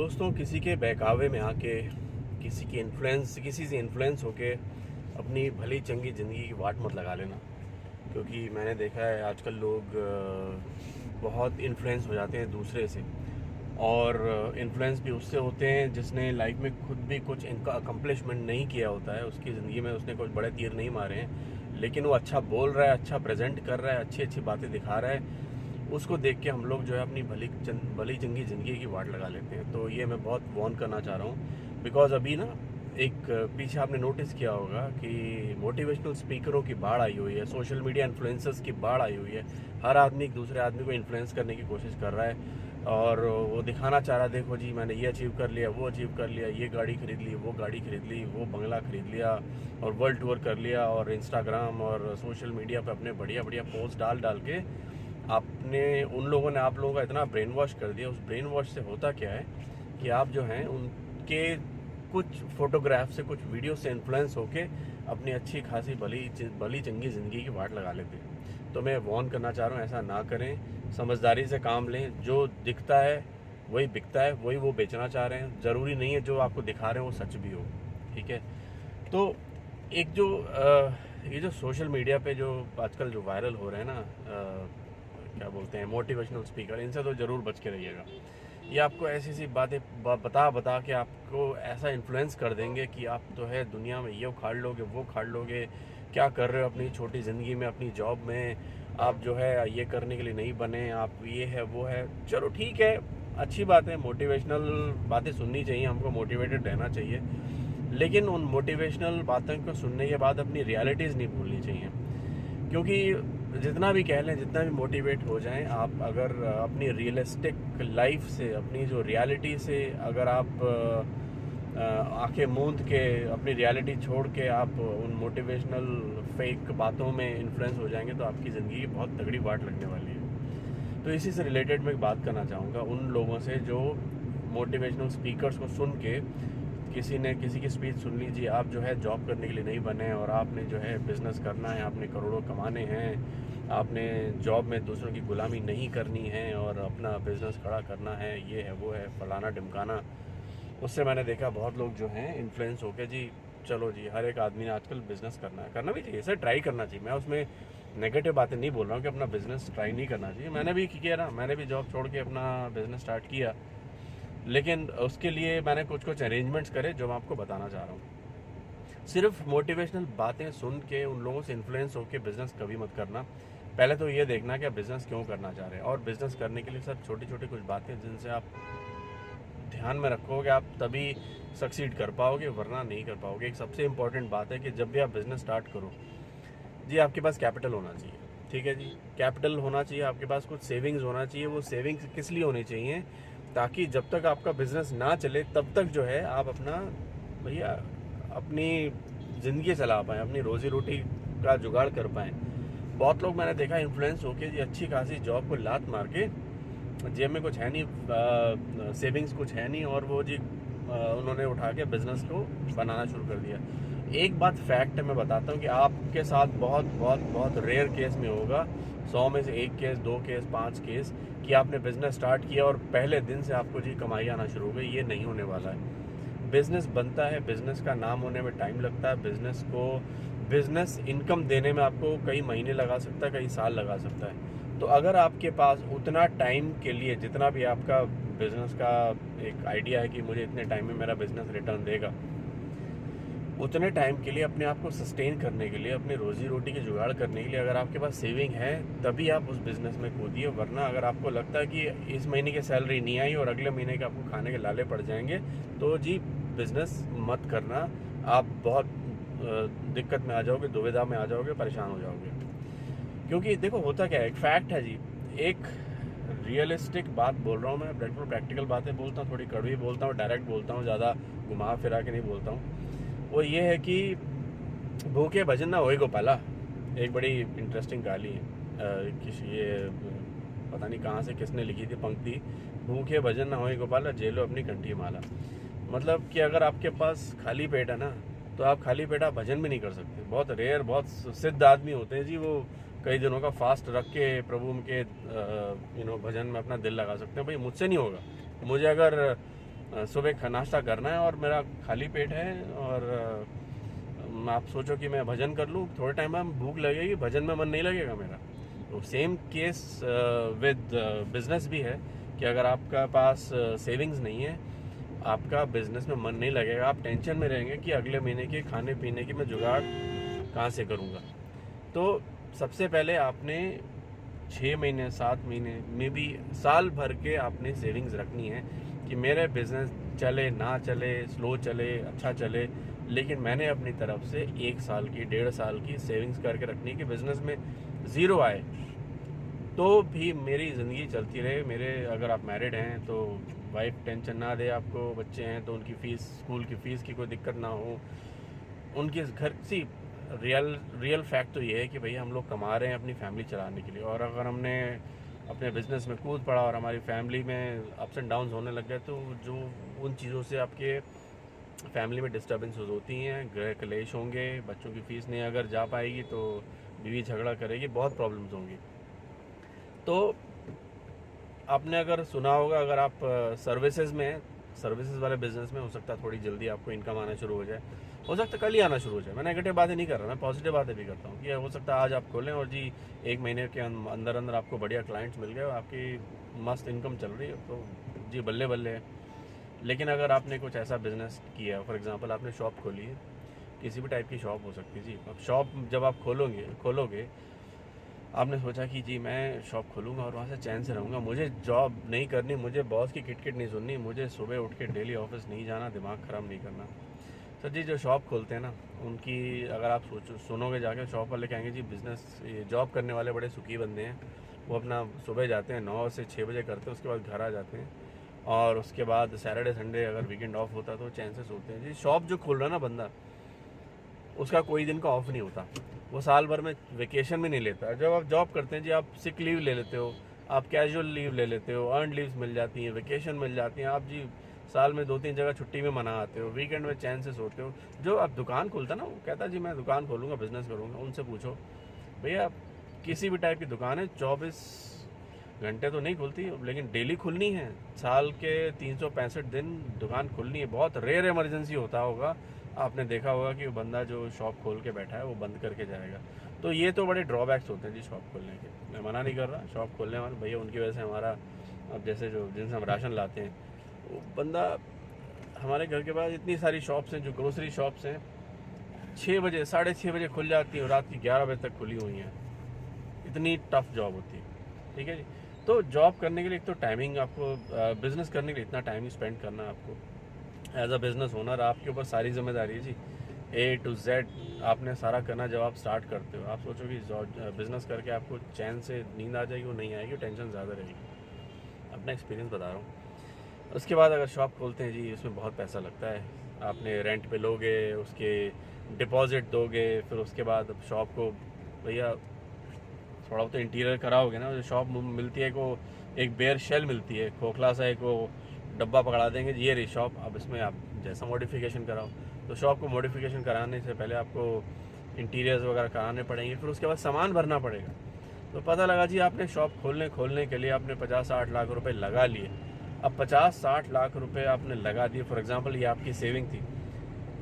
दोस्तों, किसी के बहकावे में आके किसी से इन्फ्लुएंस होके अपनी भली चंगी ज़िंदगी की वाट मत लगा लेना। क्योंकि मैंने देखा है आजकल लोग बहुत इन्फ्लुएंस हो जाते हैं दूसरे से, और इन्फ्लुएंस भी उससे होते हैं जिसने लाइफ में खुद भी कुछ इनका अकम्पलिशमेंट नहीं किया होता है। उसकी ज़िंदगी में उसने कुछ बड़े तीर नहीं मारे हैं, लेकिन वो अच्छा बोल रहा है, अच्छा प्रेजेंट कर रहा है, अच्छी अच्छी बातें दिखा रहा है। उसको देख के हम लोग जो है अपनी भली चंगी ज़िंदगी की वाट लगा लेते हैं। तो ये मैं बहुत वार्न करना चाह रहा हूँ। बिकॉज अभी ना एक पीछे आपने नोटिस किया होगा कि मोटिवेशनल स्पीकरों की बाढ़ आई हुई है, सोशल मीडिया इन्फ्लुएंसर्स की बाढ़ आई हुई है। हर आदमी एक दूसरे आदमी को इन्फ्लुएंस करने की कोशिश कर रहा है और वो दिखाना चाह रहा है, देखो जी मैंने ये अचीव कर लिया, वो अचीव कर लिया, ये गाड़ी खरीद ली, वो गाड़ी खरीद ली, वो बंगला खरीद लिया और वर्ल्ड टूर कर लिया। और इंस्टाग्राम और सोशल मीडिया पे अपने बढ़िया बढ़िया पोस्ट डाल डाल के आपने उन लोगों ने आप लोगों का इतना ब्रेन वॉश कर दिया। उस ब्रेन वॉश से होता क्या है कि आप जो हैं उनके कुछ फोटोग्राफ से, कुछ वीडियो से इन्फ्लुएंस होके अपनी अच्छी खासी भली चंगी ज़िंदगी की वाट लगा लेते हैं। तो मैं वार्न करना चाह रहा हूँ, ऐसा ना करें। समझदारी से काम लें। जो दिखता है वही बिकता है, वही वो बेचना चाह रहे हैं। ज़रूरी नहीं है जो आपको दिखा रहे हैं वो सच भी हो, ठीक है। तो एक जो ये जो सोशल मीडिया पे जो आजकल जो वायरल हो रहे हैं ना, क्या बोलते हैं, मोटिवेशनल स्पीकर, इनसे तो ज़रूर बच के रहिएगा। ये आपको ऐसी सी बातें बता के आपको ऐसा इन्फ्लुएंस कर देंगे कि आप तो है दुनिया में ये उखाड़ लोगे, वो उखाड़ लोगे। क्या कर रहे हो अपनी छोटी ज़िंदगी में, अपनी जॉब में, आप जो है ये करने के लिए नहीं बने, आप ये है वो है। चलो ठीक है, अच्छी बात है, मोटिवेशनल बातें सुननी चाहिए, हमको मोटिवेटेड रहना चाहिए। लेकिन उन मोटिवेशनल बातों को सुनने के बाद अपनी रियलिटीज़ नहीं भूलनी चाहिए। क्योंकि जितना भी कह लें, जितना भी मोटिवेट हो जाएं, आप अगर अपनी रियलिस्टिक लाइफ से, अपनी जो रियलिटी से अगर आप आंखें मूंद के अपनी रियलिटी छोड़ के आप उन मोटिवेशनल फेक बातों में इन्फ्लुएंस हो जाएंगे तो आपकी ज़िंदगी की बहुत तगड़ी वाट लगने वाली है। तो इसी से रिलेटेड मैं एक बात करना चाहूँगा उन लोगों से जो मोटिवेशनल स्पीकर्स को सुन के, किसी ने किसी की स्पीच सुन लीजिए, आप जो है जॉब करने के लिए नहीं बने और आपने जो है बिज़नेस करना है, आपने करोड़ों कमाने हैं, आपने जॉब में दूसरों की गुलामी नहीं करनी है और अपना बिज़नेस खड़ा करना है, ये है वो है, फलाना ढिमकाना। उससे मैंने देखा बहुत लोग जो हैं इन्फ्लुएंस होकर, जी चलो जी, हर एक आदमी ने आजकल बिज़नेस करना है, करना भी चाहिए, सर ट्राई करना चाहिए। मैं उसमें नेगेटिव बातें नहीं बोल रहा हूँ कि अपना बिज़नेस ट्राई नहीं करना चाहिए। मैंने भी किया ना, मैंने भी जॉब छोड़ के अपना बिज़नेस स्टार्ट किया, लेकिन उसके लिए मैंने कुछ अरेंजमेंट्स करे जो मैं आपको बताना चाह रहा हूँ। सिर्फ मोटिवेशनल बातें सुन के उन लोगों से इन्फ्लुएंस होकर बिज़नेस कभी मत करना। पहले तो ये देखना कि आप बिज़नेस क्यों करना चाह रहे हैं, और बिज़नेस करने के लिए सर छोटी छोटी कुछ बातें जिनसे आप ध्यान में रखोगे आप तभी सक्सीड कर पाओगे, वरना नहीं कर पाओगे। एक सबसे इम्पॉर्टेंट बात है कि जब भी आप बिज़नेस स्टार्ट करो जी, आपके पास कैपिटल होना चाहिए, ठीक है जी। कैपिटल होना चाहिए, आपके पास कुछ सेविंग्स होना चाहिए। वो सेविंग्स किस लिए होनी चाहिए? ताकि जब तक आपका बिज़नेस ना चले तब तक जो है आप अपना भैया अपनी ज़िंदगी चला पाएँ, अपनी रोज़ी रोटी का जुगाड़ कर पाएँ। बहुत लोग मैंने देखा इन्फ्लुएंस होके जी अच्छी खासी जॉब को लात मार के, जेब में कुछ है नहीं, सेविंग्स कुछ है नहीं, और वो जी उन्होंने उठा के बिज़नेस को बनाना शुरू कर दिया। एक बात फैक्ट है, मैं बताता हूँ कि आपके साथ बहुत बहुत बहुत रेयर केस में होगा, 100 में से 1 केस, 2 केस, 5 केस, कि आपने बिज़नेस स्टार्ट किया और पहले दिन से आपको जी कमाई आना शुरू हो गई। ये नहीं होने वाला है। बिज़नेस बनता है, बिज़नेस का नाम होने में टाइम लगता है। बिज़नेस इनकम देने में आपको कई महीने लगा सकता है, कई साल लगा सकता है। तो अगर आपके पास उतना टाइम के लिए, जितना भी आपका बिज़नेस का एक आइडिया है कि मुझे इतने टाइम में मेरा बिज़नेस रिटर्न देगा, उतने टाइम के लिए अपने आप को सस्टेन करने के लिए, अपने रोज़ी रोटी की जुगाड़ करने के लिए अगर आपके पास सेविंग है तभी आप उस बिज़नेस में कूदिए। वरना अगर आपको लगता है कि इस महीने की सैलरी नहीं आई और अगले महीने के आपको खाने के लाले पड़ जाएंगे, तो जी बिज़नेस मत करना। आप बहुत दिक्कत में आ जाओगे, दुविधा में आ जाओगे, परेशान हो जाओगे। क्योंकि देखो होता क्या है, एक फैक्ट है जी, एक रियलिस्टिक बात बोल रहा हूँ मैं, बिल्कुल प्रैक्टिकल बातें बोलता हूँ, थोड़ी कड़वी बोलता हूँ, डायरेक्ट बोलता हूँ, ज़्यादा घुमा फिरा के नहीं बोलता हूँ। वो ये है कि भूखे भजन ना होए गोपाला। एक बड़ी इंटरेस्टिंग कहानी है, किसी ये पता नहीं कहाँ से किसने लिखी थी पंक्ति, भूखे भजन ना होए गोपाला, जेलो अपनी कंठी माला। मतलब कि अगर आपके पास खाली पेट है ना, तो आप खाली पेट आप भजन भी नहीं कर सकते। बहुत रेयर, बहुत सिद्ध आदमी होते हैं जी, वो कई दिनों का फास्ट रख के प्रभु के भजन में अपना दिल लगा सकते हैं। भाई मुझसे नहीं होगा। मुझे अगर सुबह का नाश्ता करना है और मेरा खाली पेट है, और आप सोचो कि मैं भजन कर लूँ, थोड़े टाइम में भूख लगेगी, भजन में मन नहीं लगेगा मेरा। तो सेम केस विद बिजनेस भी है कि अगर आपका पास सेविंग्स नहीं है, आपका बिजनेस में मन नहीं लगेगा, आप टेंशन में रहेंगे कि अगले महीने के खाने पीने की मैं जुगाड़ कहाँ से करूँगा। तो सबसे पहले आपने 6 महीने 7 महीने में भी साल भर के आपने सेविंग्स रखनी है कि मेरे बिजनेस चले ना चले, स्लो चले, अच्छा चले, लेकिन मैंने अपनी तरफ से 1 साल की 1.5 साल की सेविंग्स करके रखनी है कि बिजनेस में ज़ीरो आए तो भी मेरी ज़िंदगी चलती रहे। मेरे अगर आप मैरिड हैं तो वाइफ टेंशन ना दे आपको, बच्चे हैं तो उनकी फ़ीस, स्कूल की फ़ीस की कोई दिक्कत ना हो, उनके घर सी रियल फैक्ट तो ये है कि भैया हम लोग कमा रहे हैं अपनी फैमिली चलाने के लिए, और अगर हमने अपने बिजनेस में कूद पड़ा और हमारी फैमिली में अप्स एंड डाउन्स होने लग गए तो जो उन चीज़ों से आपके फैमिली में डिस्टर्बेंसेस होती हैं, गृह कलेश होंगे, बच्चों की फ़ीस नहीं अगर जा पाएगी तो बीवी झगड़ा करेगी, बहुत प्रॉब्लम्स होंगी। तो आपने अगर सुना होगा, अगर आप सर्विसेज में हैं, सर्विसेज वाले बिजनेस में हो सकता है थोड़ी जल्दी आपको इनकम आना शुरू हो जाए, हो सकता है कल ही आना शुरू हो जाए। मैं नेगेटिव बातें नहीं कर रहा, मैं पॉजिटिव बातें भी करता हूँ कि हो सकता है आज आप खोलें और जी 1 महीने के अंदर अंदर आपको बढ़िया क्लाइंट्स मिल गए और आपकी मस्त इनकम चल रही है, तो जी बल्ले बल्ले है। लेकिन अगर आपने कुछ ऐसा बिजनेस किया, फॉर एग्जांपल आपने शॉप खोली है, किसी भी टाइप की शॉप हो सकती है जी। अब शॉप जब आप खोलोगे आपने सोचा कि जी मैं शॉप खोलूँगा और वहाँ से चैन से रहूँगा, मुझे जॉब नहीं करनी, मुझे बॉस की किटकिट नहीं सुननी, मुझे सुबह उठ के डेली ऑफिस नहीं जाना, दिमाग ख़राब नहीं करना। सर जी जो शॉप खोलते हैं ना, उनकी अगर आप सुनोगे जाके, शॉप वाले कहेंगे जी बिज़नेस, जॉब करने वाले बड़े सुखी बंदे हैं, वो अपना सुबह जाते हैं 9 से 6 बजे करते हैं, उसके बाद घर आ जाते हैं और उसके बाद सैटरडे संडे अगर वीकेंड ऑफ होता है तो चैन से सोते हैं। जी शॉप जो खोल रहा है ना बंदा, उसका कोई दिन का ऑफ नहीं होता, वो साल भर में वेकेशन भी नहीं लेता। जब आप जॉब करते हैं जी, आप सिक लीव ले लेते हो, आप कैजुअल लीव ले लेते हो, अर्न लीव्स मिल जाती हैं, वेकेशन मिल जाती हैं, आप जी साल में 2-3 जगह छुट्टी में मना आते हो, वीकेंड में चैन से सोते हो। जो आप दुकान खोलता ना, वो कहता जी मैं दुकान खोलूँगा, बिजनेस करूँगा, उनसे पूछो भैया किसी भी टाइप की दुकान है 24 घंटे तो नहीं खुलती, लेकिन डेली खुलनी है, साल के 365 दिन दुकान खुलनी है। बहुत रेयर इमरजेंसी होता होगा, आपने देखा होगा कि वो बंदा जो शॉप खोल के बैठा है वो बंद करके जाएगा। तो ये तो बड़े ड्रॉबैक्स होते हैं जी शॉप खोलने के। मैं मना नहीं कर रहा, शॉप खोलने वाले भैया उनकी वजह से हमारा, अब जैसे जो जिनसे हम राशन लाते हैं, वो बंदा, हमारे घर के पास इतनी सारी शॉप्स हैं जो ग्रोसरी शॉप्स हैं, 6 बजे 6:30 बजे खुल जाती हैं और रात की 11 बजे तक खुली हुई हैं। इतनी टफ जॉब होती है, ठीक है जी। तो जॉब करने के लिए एक तो टाइमिंग, आपको बिज़नेस करने के लिए इतना टाइम स्पेंड करना है आपको। एज अ बिज़नेस ओनर आपके ऊपर सारी जिम्मेदारी है जी, A to Z आपने सारा करना। जब आप स्टार्ट करते हो, आप सोचो कि बिज़नेस करके आपको चैन से नींद आ जाएगी, वो नहीं आएगी, टेंशन ज़्यादा रहेगी। अपना एक्सपीरियंस बता रहा हूँ। उसके बाद अगर शॉप खोलते हैं जी, उसमें बहुत पैसा लगता है। आपने रेंट पे लोगे, उसके डिपॉजिट दोगे, फिर उसके बाद शॉप को भैया थोड़ा तो इंटीरियर कराओगे ना। जो शॉप मिलती है को एक बेयर शेल मिलती है, खोखला सा एक वो डब्बा पकड़ा देंगे, ये रही शॉप, अब इसमें आप जैसा मॉडिफिकेशन कराओ। तो शॉप को मॉडिफिकेशन कराने से पहले आपको इंटीरियर्स वगैरह कराने पड़ेंगे, फिर उसके बाद सामान भरना पड़ेगा। तो पता लगा जी आपने शॉप खोलने के लिए आपने 50-60 लाख रुपए लगा लिए। अब 50-60 लाख रुपए आपने लगा दिए, फॉर एग्जांपल ये आपकी सेविंग थी।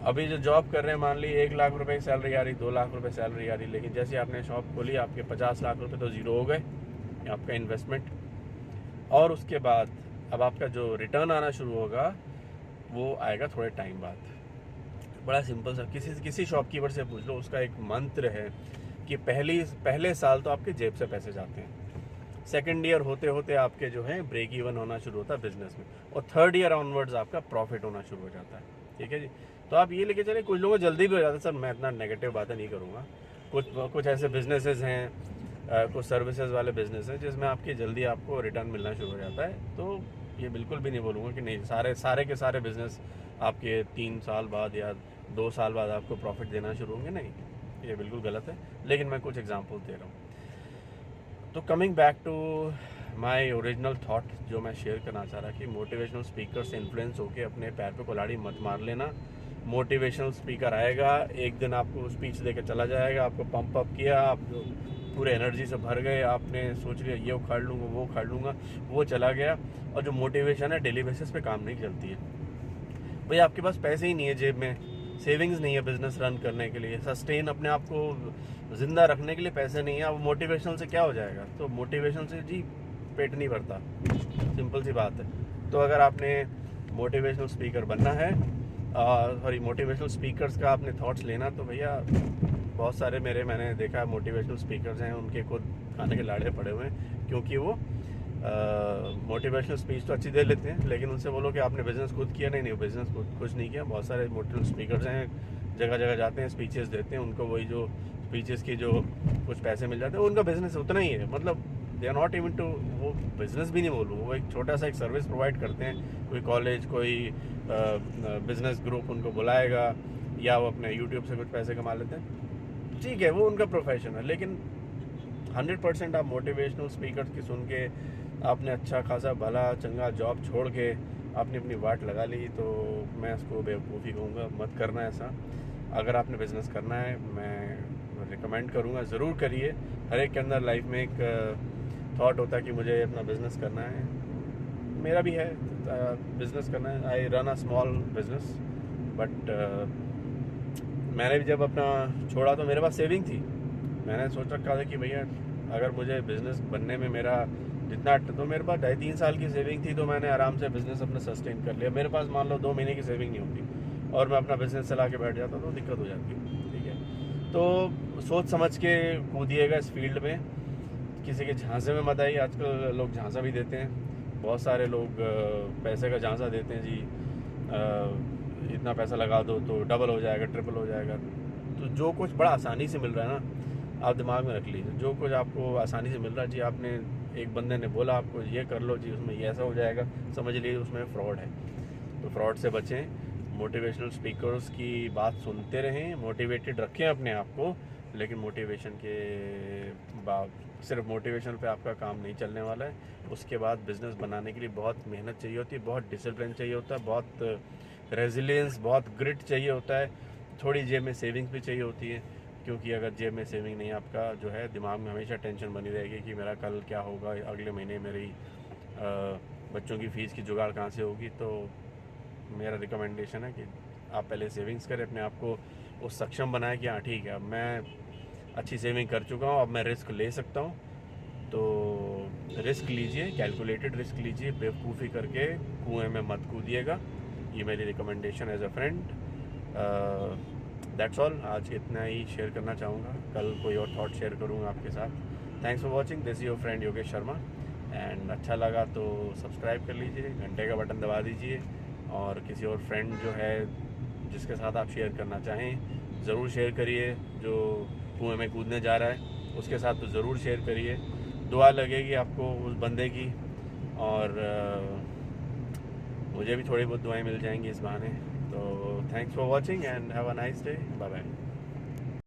अभी जो जॉब कर रहे हैं, मान ली 1 लाख रुपए की सैलरी आ रही, 2 लाख रुपए सैलरी आ रही, लेकिन जैसे आपने शॉप खोली आपके 50 लाख रुपए तो ज़ीरो हो गए, आपका इन्वेस्टमेंट। और उसके बाद अब आपका जो रिटर्न आना शुरू होगा वो आएगा थोड़े टाइम बाद। बड़ा सिंपल सा, किसी शॉपकीपर से पूछ लो, उसका एक मंत्र है कि पहले साल तो आपके जेब से पैसे जाते हैं, सेकंड ईयर होते होते आपके जो है ब्रेक इवन होना शुरू होता है बिजनेस में, और थर्ड ईयर ऑनवर्ड्स आपका प्रॉफिट होना शुरू हो जाता है, ठीक है जी। तो आप ये लेके चले, कुछ लोगों को जल्दी भी हो जाता है। सर मैं इतना नेगेटिव बातें नहीं करूँगा, कुछ ऐसे बिजनेसेस हैं, कुछ सर्विसेज वाले बिजनेस हैं जिसमें आपकी जल्दी आपको रिटर्न मिलना शुरू हो जाता है। तो ये बिल्कुल भी नहीं बोलूँगा कि नहीं सारे के सारे बिजनेस आपके 3 साल बाद या 2 साल बाद आपको प्रॉफिट देना शुरू होंगे, नहीं, ये बिल्कुल गलत है। लेकिन मैं कुछ एग्जांपल दे रहा हूँ। तो coming back to my original thought, जो मैं शेयर करना चाह रहा कि मोटिवेशनल स्पीकर से इन्फ्लुएंस होकर अपने पैर पे कुल्हाड़ी मत मार लेना। मोटिवेशनल स्पीकर आएगा, एक दिन आपको स्पीच देकर चला जाएगा, आपको पंप अप किया, आप जो पूरे एनर्जी से भर गए, आपने सोच लिया ये उखाड़ लूँगा, वो उखाड़ लूँगा, वो चला गया, और जो मोटिवेशन है डेली बेसिस पे काम नहीं चलती है। भाई आपके पास पैसे ही नहीं है जेब में, सेविंग्स नहीं है बिजनेस रन करने के लिए, सस्टेन अपने आप को ज़िंदा रखने के लिए पैसे नहीं है, अब मोटिवेशनल से क्या हो जाएगा? तो मोटिवेशन से जी पेट नहीं भरता, सिंपल सी बात है। तो अगर आपने मोटिवेशनल स्पीकर बनना है, सॉरी मोटिवेशनल स्पीकर्स का आपने थॉट्स लेना, तो भैया बहुत सारे मैंने देखा है मोटिवेशनल स्पीकर्स हैं, उनके खुद खाने के लाड़े पड़े हुए हैं, क्योंकि वो मोटिवेशनल स्पीच तो अच्छी दे लेते हैं, लेकिन उनसे बोलो कि आपने बिज़नेस खुद किया, नहीं बिज़नेस कुछ नहीं किया। बहुत सारे मोटिवेशनल स्पीकर्स हैं, जगह जगह जाते हैं, स्पीचेस देते हैं, उनको वही जो स्पीचेस की जो कुछ पैसे मिल जाते हैं, उनका बिज़नेस उतना ही है, मतलब they are not even two, वो बिज़नेस भी नहीं बोलूँ, वो एक छोटा सा एक सर्विस प्रोवाइड करते हैं। कोई कॉलेज, कोई बिज़नेस ग्रुप उनको बुलाएगा, या वो अपने यूट्यूब से कुछ पैसे कमा लेते हैं, ठीक है, वो उनका प्रोफेशन है। लेकिन 100% आप मोटिवेशनल स्पीकर की सुन के आपने अच्छा खासा भला चंगा जॉब छोड़ के आपने अपनी वाट लगा ली, तो मैं इसको बेवकूफ़ी कहूँगा। मत करना ऐसा। अगर आपने बिज़नेस करना है, मैं रिकमेंड करूँगा ज़रूर करिए। हर एक के अंदर लाइफ में एक थॉट होता है कि मुझे अपना बिज़नेस करना है, मेरा भी है, बिज़नेस करना है। I run a small business, but मैंने भी जब अपना छोड़ा तो मेरे पास सेविंग थी। मैंने सोच रखा था कि भैया अगर मुझे बिज़नेस बनने में मेरा जितना, तो मेरे पास 2.5-3 साल की सेविंग थी, तो मैंने आराम से बिज़नेस अपना सस्टेन कर लिया। मेरे पास मान लो 2 महीने की सेविंग नहीं होती और मैं अपना बिज़नेस चला के बैठ जाता तो दिक्कत हो जाती, ठीक है। तो सोच समझ के कूदिएगा इस फील्ड में, किसी के झांसे में मत आइए। आजकल लोग झांसा भी देते हैं, बहुत सारे लोग पैसे का झांसा देते हैं जी, इतना पैसा लगा दो तो डबल हो जाएगा, ट्रिपल हो जाएगा। तो जो कुछ बड़ा आसानी से मिल रहा है ना, आप दिमाग में रख लीजिए, जो कुछ आपको आसानी से मिल रहा है जी, आपने एक बंदे ने बोला आपको ये कर लो जी, उसमें ये ऐसा हो जाएगा, समझ लीजिए उसमें फ्रॉड है। तो फ्रॉड से बचें, मोटिवेशनल स्पीकर्स की बात सुनते रहें, मोटिवेटेड रखें अपने आप को, लेकिन मोटिवेशन के बाद सिर्फ मोटिवेशन पे आपका काम नहीं चलने वाला है। उसके बाद बिज़नेस बनाने के लिए बहुत मेहनत चाहिए होती है, बहुत डिसिप्लिन चाहिए होता है, बहुत रेजिलियंस, बहुत ग्रिट चाहिए होता है, थोड़ी जेब में सेविंग्स भी चाहिए होती है। क्योंकि अगर जेब में सेविंग नहीं, आपका जो है दिमाग में हमेशा टेंशन बनी रहेगी कि मेरा कल क्या होगा, अगले महीने मेरी बच्चों की फ़ीस की जुगाड़ कहाँ से होगी। तो मेरा रिकमेंडेशन है कि आप पहले सेविंग्स करें, अपने आप को उस सक्षम बनाएं कि हाँ ठीक है, अब मैं अच्छी सेविंग कर चुका हूँ, अब मैं रिस्क ले सकता हूँ। तो रिस्क लीजिए, कैलकुलेटेड रिस्क लीजिए, बेवकूफ़ी करके कुएं में मत कूदिएगा। ये मेरी recommendation as a friend. That's all. आज इतना ही शेयर करना चाहूँगा, कल कोई और थॉट शेयर करूँगा आपके साथ। Thanks for watching, this is your friend Yogesh Sharma. And अच्छा लगा तो सब्सक्राइब कर लीजिए, घंटे का बटन दबा दीजिए, और किसी और फ्रेंड जो है जिसके साथ आप शेयर करना चाहें ज़रूर शेयर करिए। जो कुएं में कूदने जा रहा है उसके साथ तो ज़रूर शेयर करिए, दुआ लगेगी आपको उस बंदे की, और मुझे भी थोड़ी बहुत दुआएं मिल जाएंगी इस बहाने। तो thanks for watching and have a nice day, bye bye.